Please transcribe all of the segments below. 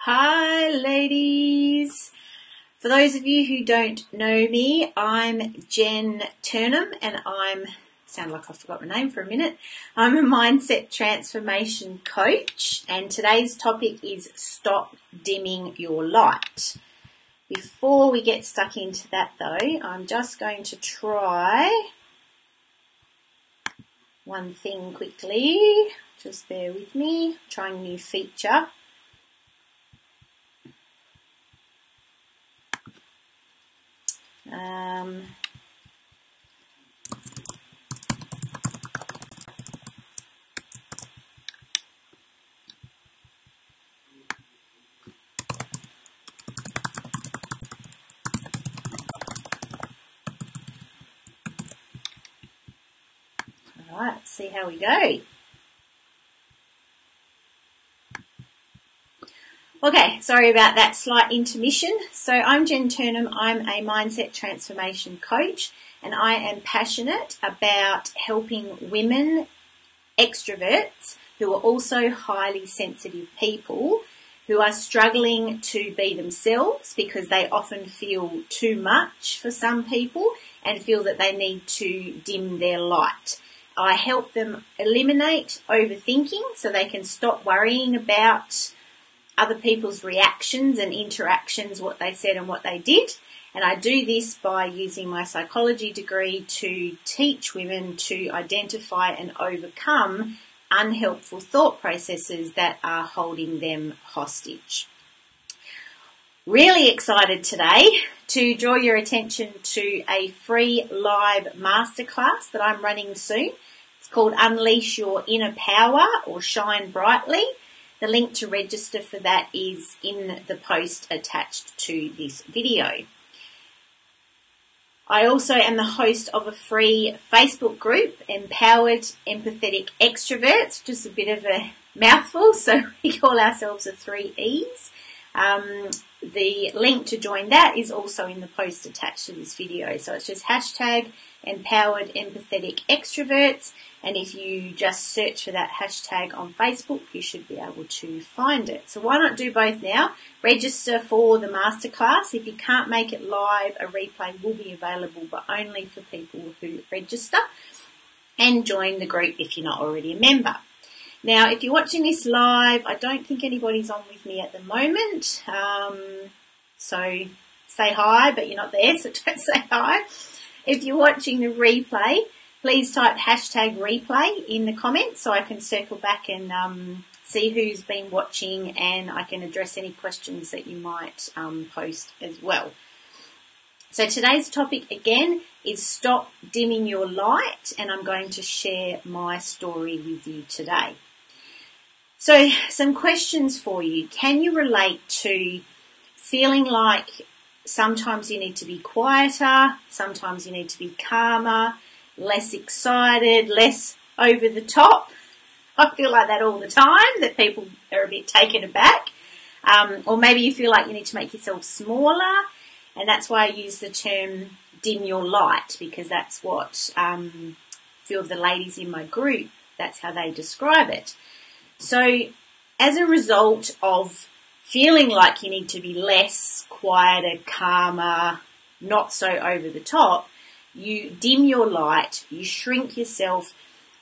Hi ladies! For those of you who don't know me, I'm Jen Turnham and sound like I forgot my name for a minute. I'm a mindset transformation coach and today's topic is stop dimming your light. Before we get stuck into that though, I'm just going to try one thing quickly. Just bear with me, trying a new feature. All right, let's see how we go. Okay, sorry about that slight intermission. So I'm Jen Turnham. I'm a mindset transformation coach and I am passionate about helping women extroverts who are also highly sensitive people who are struggling to be themselves because they often feel too much for some people and feel that they need to dim their light. I help them eliminate overthinking so they can stop worrying about other people's reactions and interactions, what they said and what they did. And I do this by using my psychology degree to teach women to identify and overcome unhelpful thought processes that are holding them hostage. Really excited today to draw your attention to a free live masterclass that I'm running soon. It's called Unleash Your Inner Power or Shine Brightly. The link to register for that is in the post attached to this video. I also am the host of a free Facebook group, Empowered Empathetic Extroverts, just a bit of a mouthful, so we call ourselves the 3 E's. The link to join that is also in the post attached to this video. So it's just hashtag Empowered Empathetic Extroverts. And if you just search for that hashtag on Facebook, you should be able to find it. So why not do both now? Register for the masterclass. If you can't make it live, a replay will be available, but only for people who register. And join the group if you're not already a member. Now, if you're watching this live, I don't think anybody's on with me at the moment. So say hi, but you're not there, so don't say hi. If you're watching the replay, please type hashtag replay in the comments so I can circle back and see who's been watching and I can address any questions that you might post as well. So today's topic again is stop dimming your light, and I'm going to share my story with you today. So some questions for you. Can you relate to feeling like sometimes you need to be quieter, sometimes you need to be calmer, less excited, less over the top? I feel like that all the time, that people are a bit taken aback. Or maybe you feel like you need to make yourself smaller, and that's why I use the term dim your light, because that's what a few of the ladies in my group, that's how they describe it. So as a result of feeling like you need to be less, quieter, calmer, not so over the top, you dim your light, you shrink yourself,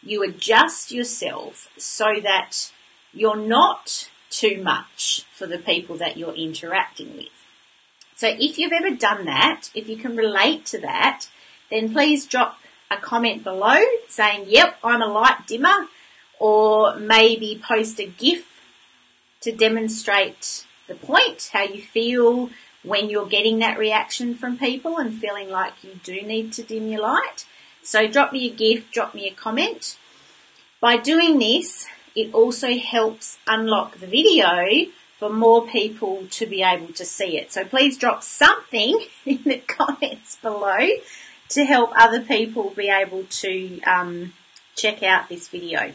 you adjust yourself so that you're not too much for the people that you're interacting with. So if you've ever done that, if you can relate to that, then please drop a comment below saying, yep, I'm a light dimmer, or maybe post a GIF to demonstrate the point, how you feel when you're getting that reaction from people and feeling like you do need to dim your light. So drop me a GIF, drop me a comment. By doing this, it also helps unlock the video for more people to be able to see it. So please drop something in the comments below to help other people be able to check out this video.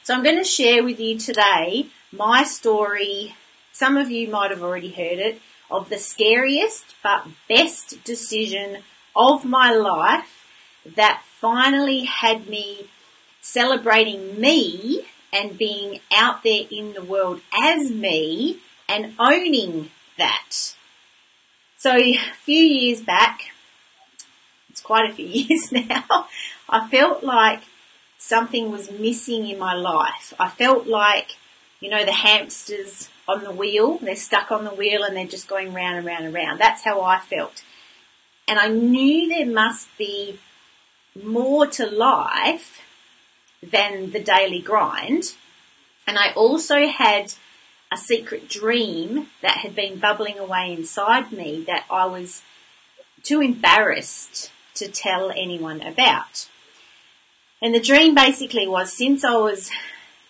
So I'm going to share with you today my story. Some of you might have already heard it, of the scariest but best decision of my life that finally had me celebrating me and being out there in the world as me and owning that. So a few years back, it's quite a few years now, I felt like something was missing in my life. I felt like, you know, the hamsters on the wheel, they're stuck on the wheel and they're just going round and round and round. That's how I felt. And I knew there must be more to life than the daily grind. And I also had a secret dream that had been bubbling away inside me that I was too embarrassed to tell anyone about. And the dream basically was, since I was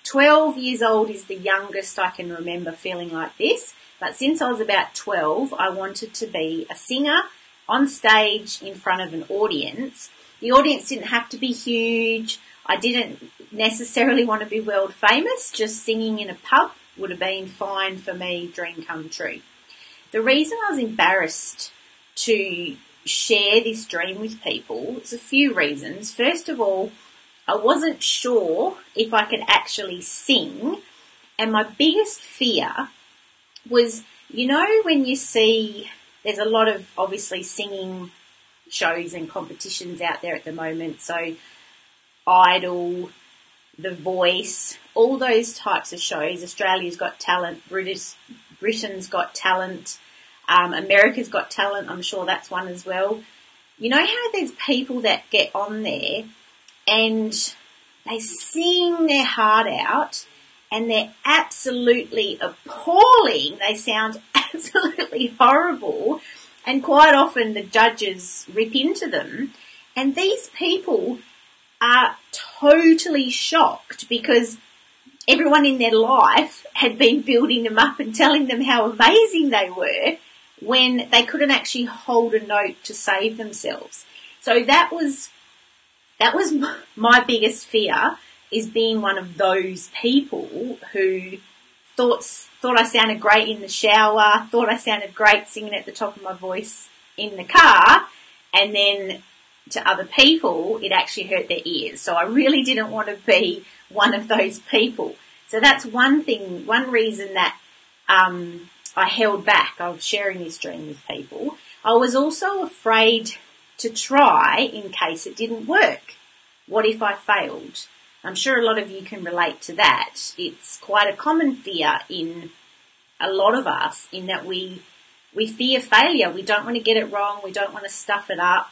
12 years old is the youngest I can remember feeling like this, but since I was about 12, I wanted to be a singer on stage in front of an audience. The audience didn't have to be huge. I didn't necessarily want to be world famous. Just singing in a pub would have been fine for me, dream come true. The reason I was embarrassed to share this dream with people is a few reasons. First of all, I wasn't sure if I could actually sing, and my biggest fear was, you know, when you see, there's a lot of obviously singing shows and competitions out there at the moment, so Idol, The Voice, all those types of shows. Australia's Got Talent, Britain's Got Talent, America's Got Talent, I'm sure that's one as well. You know how there's people that get on there and they sing their heart out and they're absolutely appalling. They sound absolutely horrible, and quite often the judges rip into them. And these people are totally shocked because everyone in their life had been building them up and telling them how amazing they were when they couldn't actually hold a note to save themselves. So that was my biggest fear, is being one of those people who thought I sounded great in the shower, thought I sounded great singing at the top of my voice in the car, and then to other people it actually hurt their ears. So I really didn't want to be one of those people. So that's one thing, one reason that I held back of sharing this dream with people. I was also afraid to try in case it didn't work. What if I failed? I'm sure a lot of you can relate to that. It's quite a common fear in a lot of us, in that we fear failure. We don't want to get it wrong. We don't want to stuff it up.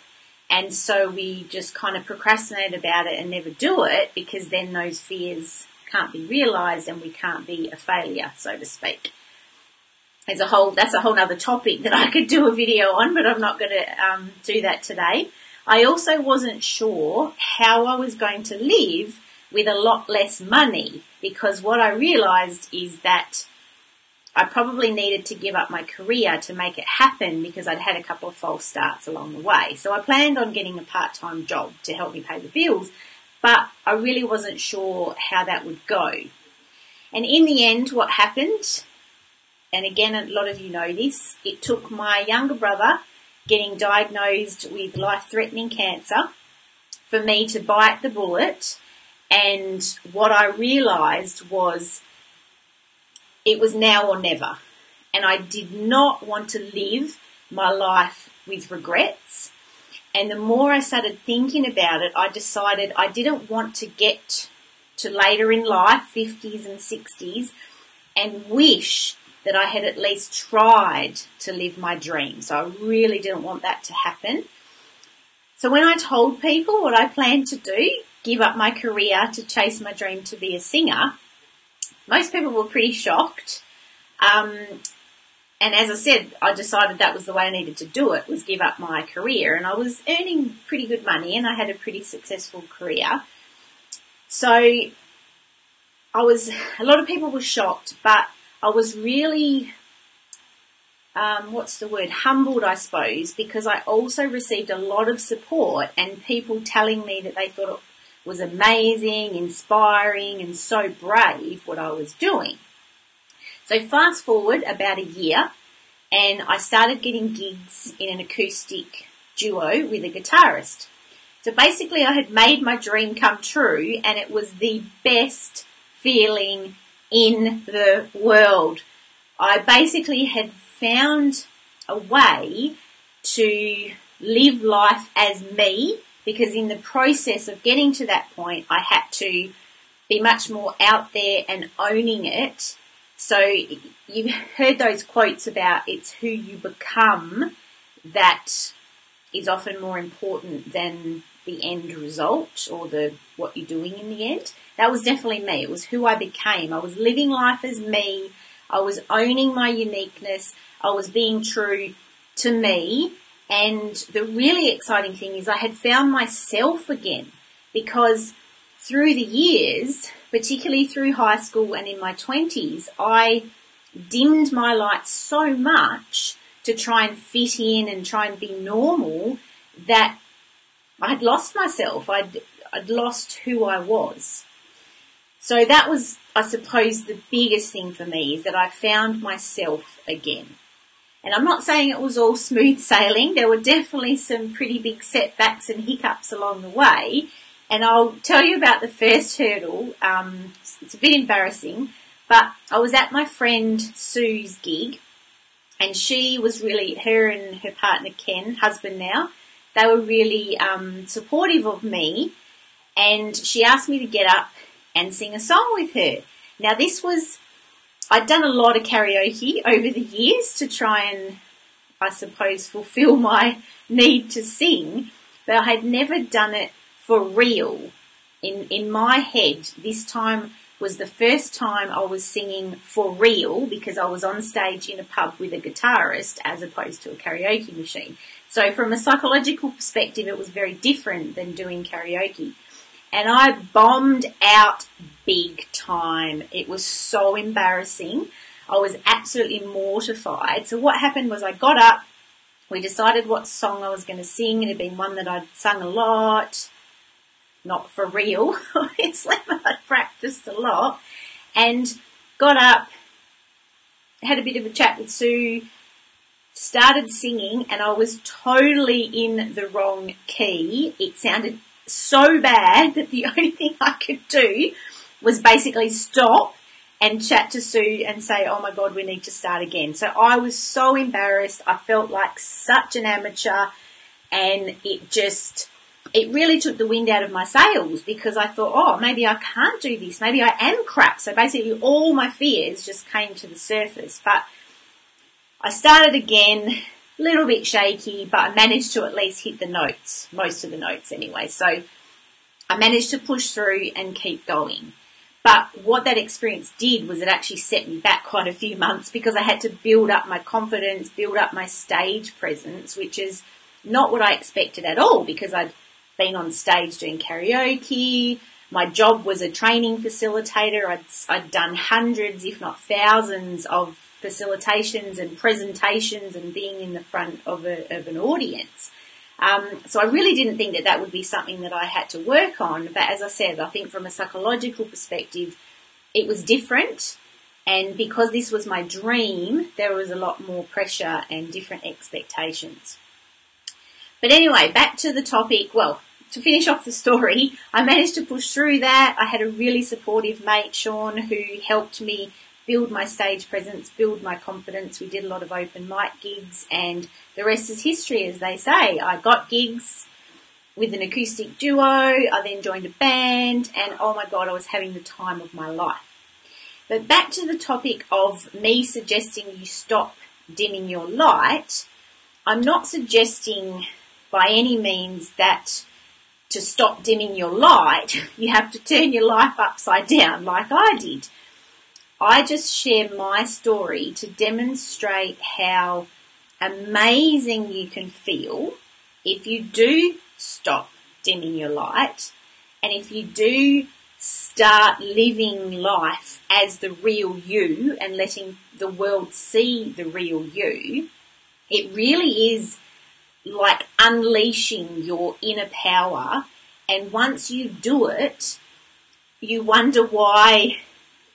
And so we just kind of procrastinate about it and never do it, because then those fears can't be realised and we can't be a failure, so to speak. That's a whole other topic that I could do a video on, but I'm not going to do that today. I also wasn't sure how I was going to live with a lot less money, because what I realised is that I probably needed to give up my career to make it happen, because I'd had a couple of false starts along the way. So I planned on getting a part-time job to help me pay the bills, but I really wasn't sure how that would go. And in the end, what happened, and again, a lot of you know this, it took my younger brother getting diagnosed with life-threatening cancer for me to bite the bullet. And what I realised was it was now or never. And I did not want to live my life with regrets. And the more I started thinking about it, I decided I didn't want to get to later in life, 50s and 60s, and wish that I had at least tried to live my dream. So I really didn't want that to happen. So when I told people what I planned to do, give up my career to chase my dream to be a singer, most people were pretty shocked. And as I said, I decided that was the way I needed to do it, was give up my career. And I was earning pretty good money and I had a pretty successful career. So a lot of people were shocked, but I was really, humbled, I suppose, because I also received a lot of support and people telling me that they thought it was amazing, inspiring, and so brave what I was doing. So fast forward about a year, and I started getting gigs in an acoustic duo with a guitarist. So basically I had made my dream come true, and it was the best feeling in the world. I basically had found a way to live life as me, because in the process of getting to that point, I had to be much more out there and owning it. So you've heard those quotes about it's who you become that is often more important than the end result or what you're doing in the end. That was definitely me. It was who I became. I was living life as me. I was owning my uniqueness. I was being true to me. And the really exciting thing is I had found myself again, because through the years, particularly through high school and in my 20s, I dimmed my light so much to try and fit in and try and be normal that I'd lost myself. I'd lost who I was. So that was, I suppose, the biggest thing for me, is that I found myself again. And I'm not saying it was all smooth sailing. There were definitely some pretty big setbacks and hiccups along the way. And I'll tell you about the first hurdle. It's a bit embarrassing, but I was at my friend Sue's gig, and she was really, her and her partner Ken, husband now, they were really supportive of me, and she asked me to get up and sing a song with her. Now this was, I'd done a lot of karaoke over the years to try and, I suppose, fulfill my need to sing, but I had never done it for real. In my head, this time was the first time I was singing for real, because I was on stage in a pub with a guitarist as opposed to a karaoke machine. So from a psychological perspective, it was very different than doing karaoke. And I bombed out big time. It was so embarrassing. I was absolutely mortified. So what happened was I got up, we decided what song I was going to sing. It had been one that I'd sung a lot, not for real, obviously, but I'd practiced a lot, and got up, had a bit of a chat with Sue, started singing, and I was totally in the wrong key. It sounded so bad that the only thing I could do was basically stop and chat to Sue and say, oh my God, we need to start again. So I was so embarrassed. I felt like such an amateur, and it really took the wind out of my sails, because I thought, oh, maybe I can't do this. Maybe I am crap. So basically all my fears just came to the surface. But I started again, a little bit shaky, but I managed to at least hit the notes, most of the notes anyway. So I managed to push through and keep going. But what that experience did was it actually set me back quite a few months, because I had to build up my confidence, build up my stage presence, which is not what I expected at all, because I'd been on stage doing karaoke. My job was a training facilitator. I'd done hundreds, if not thousands, of facilitations and presentations and being in the front of an audience. So I really didn't think that would be something that I had to work on. But as I said, I think from a psychological perspective, it was different. And because this was my dream, there was a lot more pressure and different expectations. But anyway, back to the topic. Well, to finish off the story, I managed to push through that. I had a really supportive mate, Sean, who helped me build my stage presence, build my confidence. We did a lot of open mic gigs, and the rest is history, as they say. I got gigs with an acoustic duo. I then joined a band, and oh my God, I was having the time of my life. But back to the topic of me suggesting you stop dimming your light. I'm not suggesting by any means that to stop dimming your light, you have to turn your life upside down like I did. I just share my story to demonstrate how amazing you can feel if you do stop dimming your light, and if you do start living life as the real you and letting the world see the real you. It really is like unleashing your inner power, and once you do it, you wonder why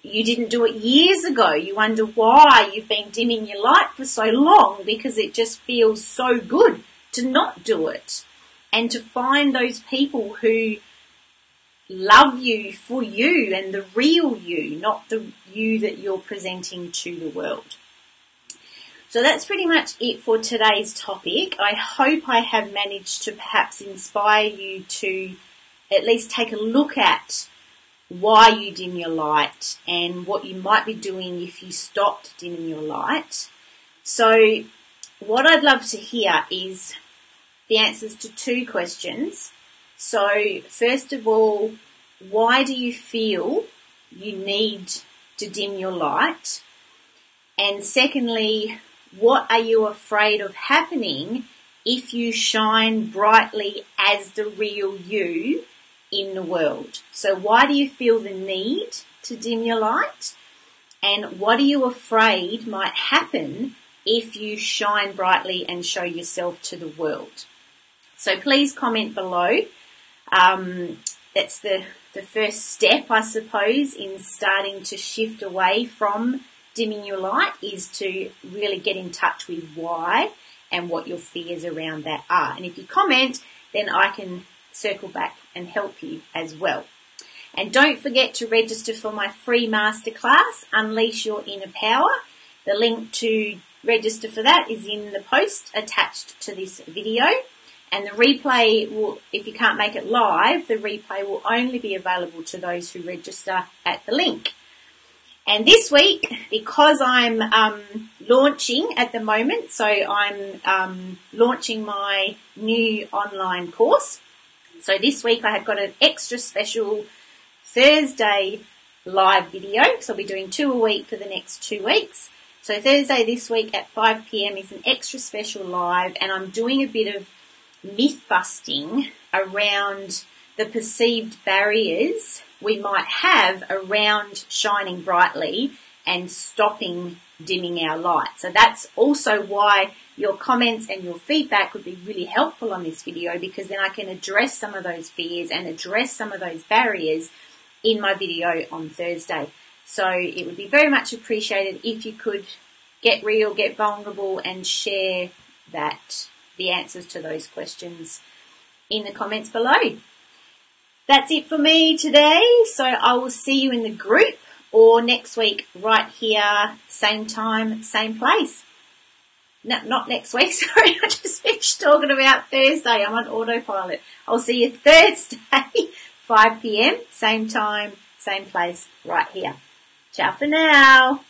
you didn't do it years ago. You wonder why you've been dimming your light for so long, because it just feels so good to not do it and to find those people who love you for you and the real you, not the you that you're presenting to the world. So that's pretty much it for today's topic. I hope I have managed to perhaps inspire you to at least take a look at why you dim your light and what you might be doing if you stopped dimming your light. So what I'd love to hear is the answers to 2 questions. So first of all, why do you feel you need to dim your light? And secondly, what are you afraid of happening if you shine brightly as the real you in the world? So why do you feel the need to dim your light? And what are you afraid might happen if you shine brightly and show yourself to the world? So please comment below. That's the first step, I suppose, in starting to shift away from dimming your light, is to really get in touch with why and what your fears around that are. And if you comment, then I can circle back and help you as well. And don't forget to register for my free masterclass, Unleash Your Inner Power. The link to register for that is in the post attached to this video. And the replay will, if you can't make it live, the replay will only be available to those who register at the link. And this week, because I'm launching at the moment, so I'm launching my new online course. So this week I have got an extra special Thursday live video. So I'll be doing 2 a week for the next 2 weeks. So Thursday this week at 5 p.m. is an extra special live, and I'm doing a bit of myth busting around the perceived barriers we might have around shining brightly and stopping dimming our light. So that's also why your comments and your feedback would be really helpful on this video, because then I can address some of those fears and address some of those barriers in my video on Thursday. So it would be very much appreciated if you could get real, get vulnerable, and share the answers to those questions in the comments below. That's it for me today. So I will see you in the group or next week right here, same time, same place. No, not next week, sorry, I just finished talking about Thursday. I'm on autopilot. I'll see you Thursday, 5 p.m, same time, same place, right here. Ciao for now.